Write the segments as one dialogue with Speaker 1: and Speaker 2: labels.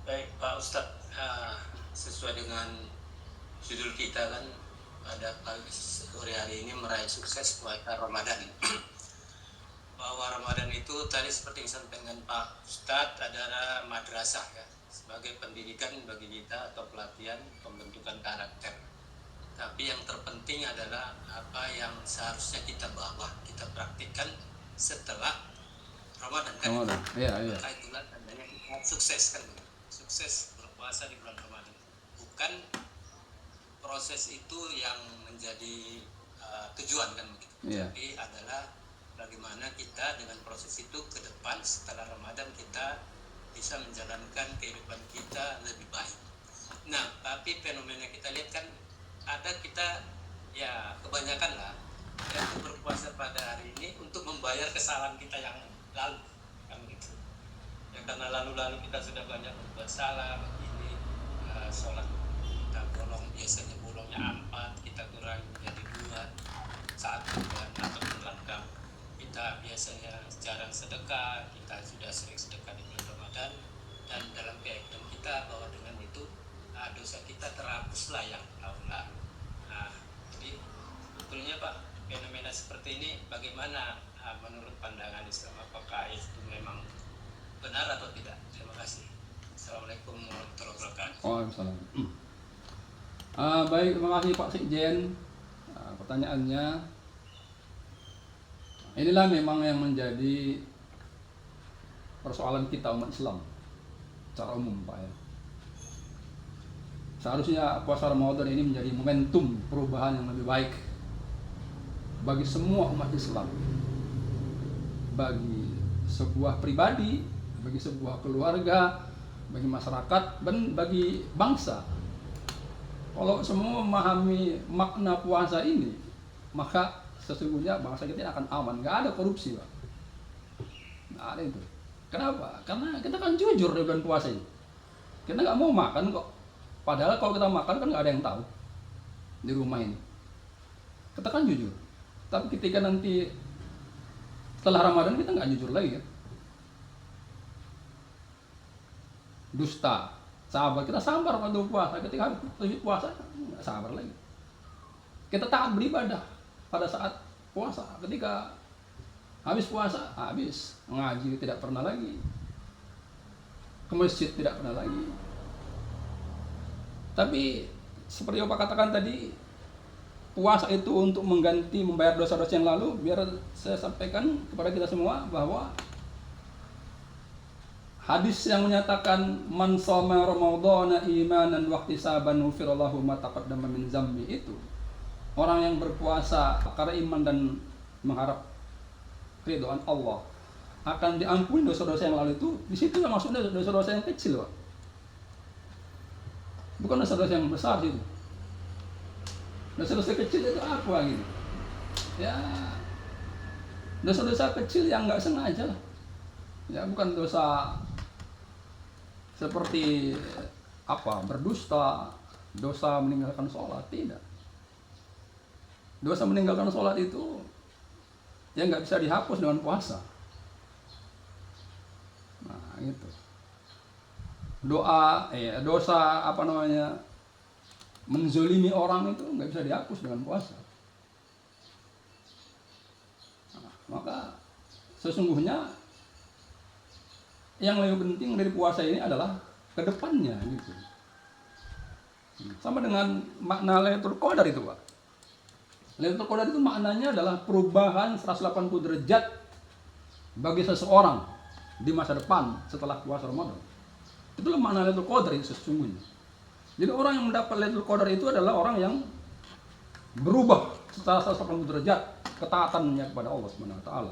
Speaker 1: Baik Pak Ustadz, sesuai dengan judul kita kan pada pagi sore hari ini meraih sukses puasa Ramadan. Bahwa Ramadan itu tadi seperti yang disampaikan Pak Ustadz adalah madrasah ya, sebagai pendidikan bagi kita atau pelatihan pembentukan karakter. Tapi yang terpenting adalah apa yang seharusnya kita bawa, kita praktikkan setelah Ramadan kan.
Speaker 2: Ramadan. Iya, iya.
Speaker 1: Maka itulah tandanya kita sukses kan. Sukses berpuasa di bulan Ramadan. Bukan proses itu yang menjadi tujuan kan begitu.
Speaker 2: Iya.
Speaker 1: Tapi adalah bagaimana kita dengan proses itu ke depan setelah Ramadan kita bisa menjalankan kehidupan kita lebih baik. Nah, tapi fenomena kita lihat kan ada kita ya kebanyakan lah yang berpuasa pada hari ini untuk membayar kesalahan kita yang lalu kan gitu. Ya karena lalu-lalu kita sudah banyak berbuat salah, ini sholat kita bolong, biasanya bolongnya 4, kita kurangi menjadi 2, 1 dan atau melangkah. Kita biasanya jarang sedekah, kita sudah sering sedekah di bulan Ramadan, dan dalam keyakinan kita bahwa dengan itu dosa kita terhapuslah yang tahun lalu. Nah, jadi sebetulnya Pak, fenomena seperti ini bagaimana menurut pandangan Islam, apakah itu memang benar atau tidak? Terima kasih. Assalamualaikum warahmatullahi wabarakatuh.
Speaker 2: Waalaikumsalam. Baik, terima kasih Pak Sekjen. Pertanyaannya, inilah memang yang menjadi persoalan kita umat Islam secara umum, Pak ya. Seharusnya puasa Ramadan ini menjadi momentum perubahan yang lebih baik bagi semua umat Islam, bagi sebuah pribadi, bagi sebuah keluarga, bagi masyarakat, dan bagi bangsa. Kalau semua memahami makna puasa ini, maka sesungguhnya bangsa kita akan aman, nggak ada korupsi, Pak. Nggak ada itu. Kenapa? Karena kita kan jujur di bulan puasa ini. Kita nggak mau makan kok. Padahal kalau kita makan kan nggak ada yang tahu di rumah ini. Kita kan jujur. Tapi ketika nanti setelah Ramadan kita nggak jujur lagi kan. Dusta. Sabar, kita sabar waktu puasa. Ketika habis puasa nggak sabar lagi. Kita taat beribadah pada saat puasa. Ketika habis puasa, habis ngaji tidak pernah lagi, ke masjid tidak pernah lagi. Tapi seperti yang Pak katakan tadi, puasa itu untuk mengganti, membayar dosa-dosa yang lalu. Biar saya sampaikan kepada kita semua bahwa hadis yang menyatakan man shoma ramadhana imanan wa ihtisaban ghufirallahu ma taqaddama min dzambi, itu orang yang berpuasa karena iman dan mengharap keridhaan Allah akan diampuni dosa-dosa yang lalu. Itu di situ yang maksudnya dosa-dosa yang kecil, Pak. Bukan dosa-dosa yang besar itu. Dosa-dosa kecil itu apa gitu? Ya, dosa-dosa kecil yang nggak sengaja lah. Ya, bukan dosa seperti apa, berdusta, dosa meninggalkan sholat, tidak. Dosa meninggalkan sholat itu ya nggak bisa dihapus dengan puasa. Nah, gitu. Dosa apa namanya, menzolimi orang itu nggak bisa dihapus dengan puasa. Nah, maka sesungguhnya yang lebih penting dari puasa ini adalah kedepannya gitu. Sama dengan makna Lailatul Qadar itu, Pak. Lailatul Qadar itu maknanya adalah perubahan 180 derajat bagi seseorang di masa depan setelah puasa Ramadan. Itulah makna Lailatul Qadar itu sesungguhnya. Jadi orang yang mendapat Lailatul Qadar itu adalah orang yang berubah secara 180 derajat ketaatannya kepada Allah Subhanahu wa taala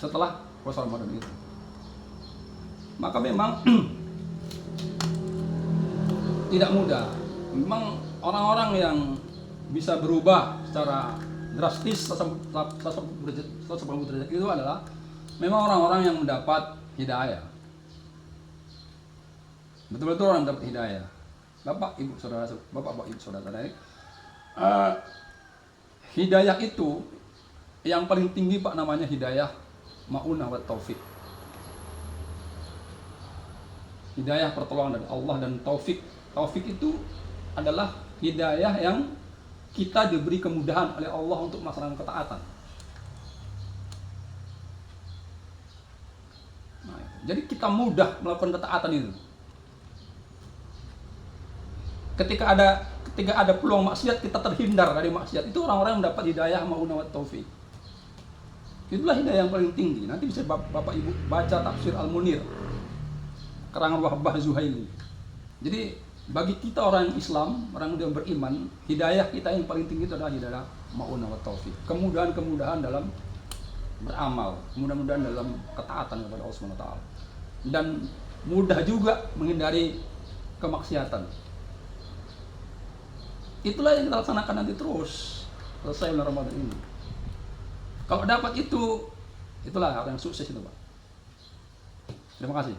Speaker 2: setelah puasa Ramadan itu. Maka memang tidak mudah. Memang orang-orang yang bisa berubah secara drastis 180 derajat itu adalah memang orang-orang yang mendapat hidayah. Betul-betul orang dapat hidayah. Bapak, Ibu, Saudara, hidayah itu yang paling tinggi, Pak, namanya hidayah ma'unah wa taufik. Hidayah pertolongan dari Allah, dan taufik. Taufik itu adalah hidayah yang kita diberi kemudahan oleh Allah untuk melaksanakan ketaatan. Nah, jadi kita mudah melakukan ketaatan itu. Ketika ada peluang maksiat, kita terhindar dari maksiat. Itu orang-orang yang mendapat hidayah ma'unah wa taufik. Itulah hidayah yang paling tinggi. Nanti bisa Bapak Ibu baca tafsir Al-Munir karangan Wahbah Zuhaili. Jadi bagi kita orang Islam, orang yang beriman, hidayah kita yang paling tinggi itu adalah hidayah ma'unah wa taufik. Kemudahan-kemudahan dalam beramal, kemudahan-kemudahan dalam ketaatan kepada Allah Subhanahu wa taala. Dan mudah juga menghindari kemaksiatan. Itulah yang kita laksanakan nanti terus selesai bulan Ramadan ini. Kalau dapat itu, itulah orang yang sukses itu, Pak. Terima kasih.